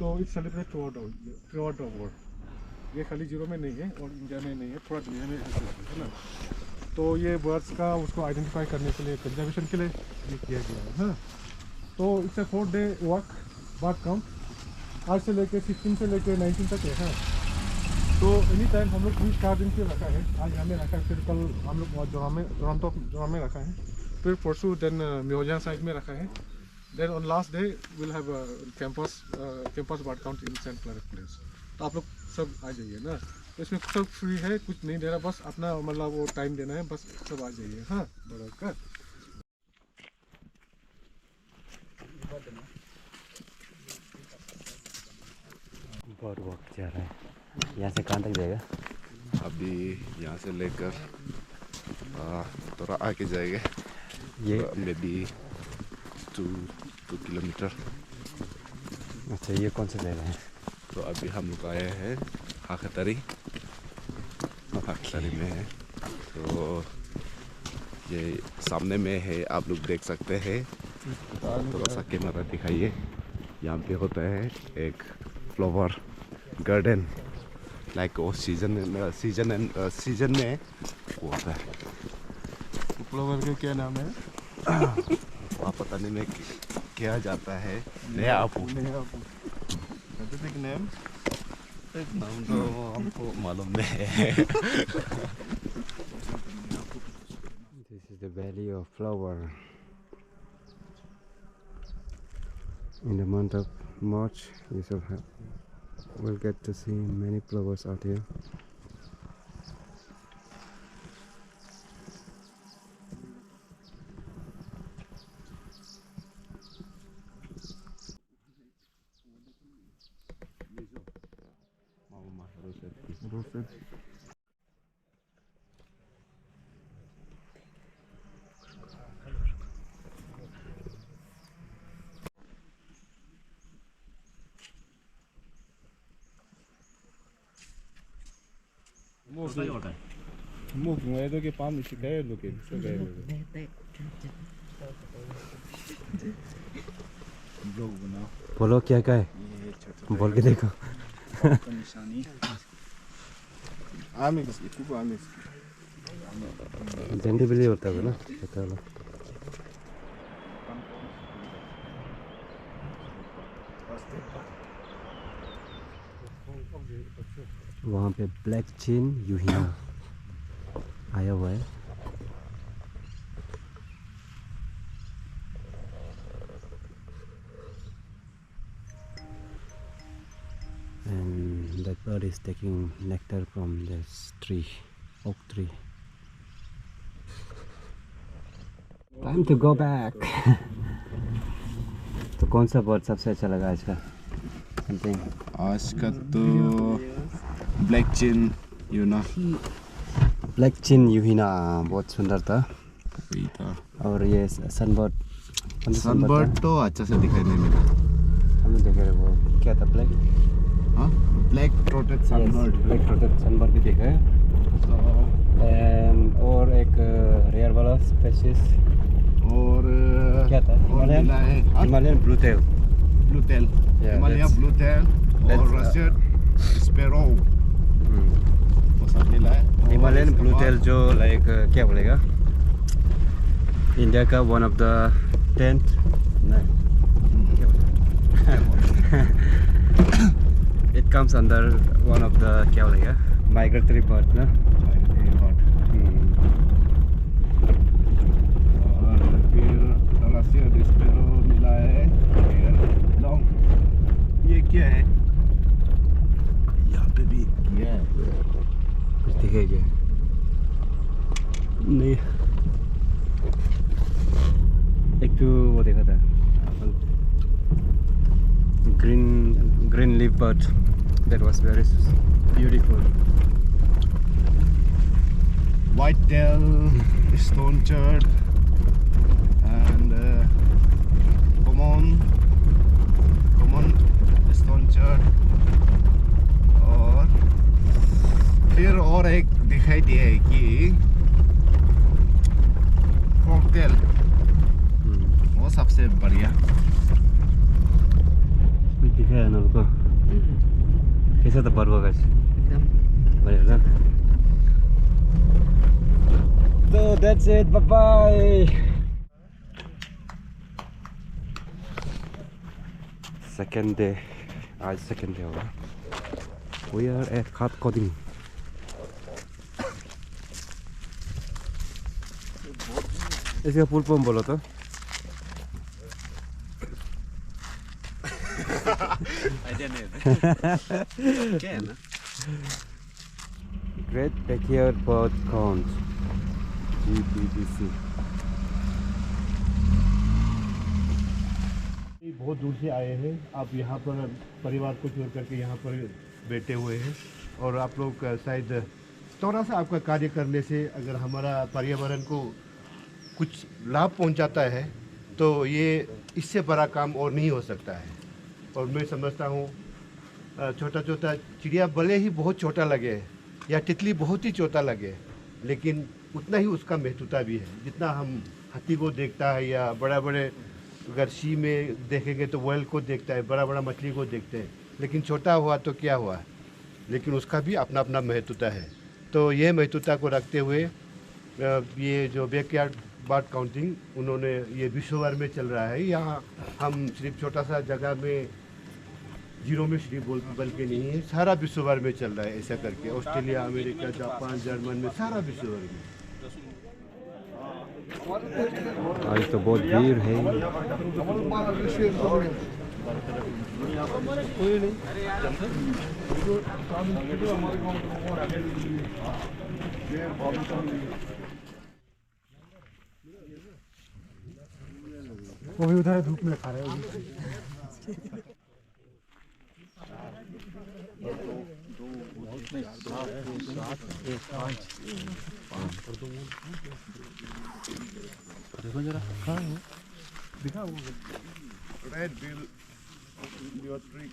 तो it's celebrate through out the world. ये खाली जीरो में नहीं है और इंडिया में नहीं है, थोड़ा दुनिया में है ना। तो ये बर्ड्स का उसको आइडेंटिफाई करने के लिए, कंजर्वेशन के लिए ये किया गया है। हाँ, तो it's a 4 day work bird count, आज से लेके 16 से लेके 19 तक है। हाँ, तो एनी टाइम हम लोग 3-4 दिन के रखा है। आज हमें रखा है, फिर कल हम लोग जोराम में रखा है, फिर परसों देन म्योजा साइड में रखा है। Then on last day will have campus bird count in saint Claret place. तो आप लोग सब आ जाइए ना। तो इसमें सब फ्री है, कुछ नहीं दे रहा, बस अपना मतलब वो टाइम देना है, बस सब आ जाइए। हाँ, बराबर। बहुत वक्त जा रहा है। यहाँ से कहाँ तक जाएगा? अभी यहाँ से लेकर थोड़ा आगे जाएंगे, ये मे बी 2 किलोमीटर। अच्छा, ये कौन सा जगह है? तो अभी हम लोग आए हैं हाकतरी में है। तो ये सामने में है, आप लोग देख सकते हैं। थोड़ा सा कैमरा दिखाइए। यहाँ पे होता है एक फ्लावर गार्डन, लाइक वो सीजन में वो होता है। फ्लावर का क्या नाम है? वहाँ पता नहीं में क्या जाता है। नया आपू नेम नाम तो हमको मालूम नहीं है। This is the valley of flower. In the month of March, you will get to see many flowers out here. के पाम शिकाय लोग बोलो क्या क्या है, बोल के देखो। झंडी बिल्ली होता है ना, पता है। वहाँ पे ब्लैक चेन यूहिना आया हुआ है। And that bird is taking nectar from this tree, oak tree. Time to go back. तो कौन सा बर्ड सबसे अच्छा लगा आज का? आज का तो ब्लैक चिन यूना। ब्लैक चिन यूहिना बहुत सुंदर था। वही था। और ये सनबर्ड तो अच्छा से दिखाई नहीं मिला। हमने देखे वो क्या था, ब्लैक? हाँ, black throated sunbird. Black throated sunbird भी देखा है। और एक रेयर वाला स्पेशीज और क्या था, Himalayan blue tail. Himalayan blue tail और रशियन स्पैरो, वो सब मिला है। हिमालयन ब्लू टेल जो लाइक क्या बोलेगा, इंडिया का one of the 10 it comes under one of the क्या बोलेगा, migratory bird ना। और फिर रशियन स्पैरो मिला है। ये क्या है? यहाँ पे भी क्या है? कुछ दिखाई क्या नहीं। एक तो वो देखा था, green leaf bird that was very beautiful. White tail, stone church, and common stone church, फिर और एक दिखाई दिया है कि कॉकटेल, वो सबसे बढ़िया। दिखाया ना उनको कैसा था पर्व गाइस एकदम बढ़िया था तो that's it bye bye second day आज second day होगा we are at hard coding इसका फुल फॉर्म बोलो तो क्या है ना Great Backyard Bird Count GBBC बहुत दूर से आए हैं आप यहाँ पर परिवार को छोड़ करके यहाँ पर बैठे हुए हैं और आप लोग शायद थोड़ा सा आपका कार्य करने से अगर हमारा पर्यावरण को कुछ लाभ पहुँचाता है तो ये इससे बड़ा काम और नहीं हो सकता है और मैं समझता हूँ छोटा छोटा चिड़िया भले ही बहुत छोटा लगे या तितली बहुत ही छोटा लगे लेकिन उतना ही उसका महत्वता भी है जितना हम हाथी को देखता है या बड़ा बड़े अगर सी में देखेंगे तो व्हेल को देखता है बड़ा बड़ा मछली को देखते हैं लेकिन छोटा हुआ तो क्या हुआ लेकिन उसका भी अपना अपना महत्वता है तो यह महत्वता को रखते हुए ये जो बैकयार्ड बर्ड काउंटिंग उन्होंने ये विश्व भर में चल रहा है यहाँ हम सिर्फ छोटा सा जगह में जीरो में सिर्फ बल के नहीं है सारा विश्व भर में चल रहा है ऐसा करके ऑस्ट्रेलिया अमेरिका जापान जर्मन में सारा विश्व भर में आज तो बहुत भीड़ है वो भी उधर धूप में खा रहे हैं Red bill, your tree.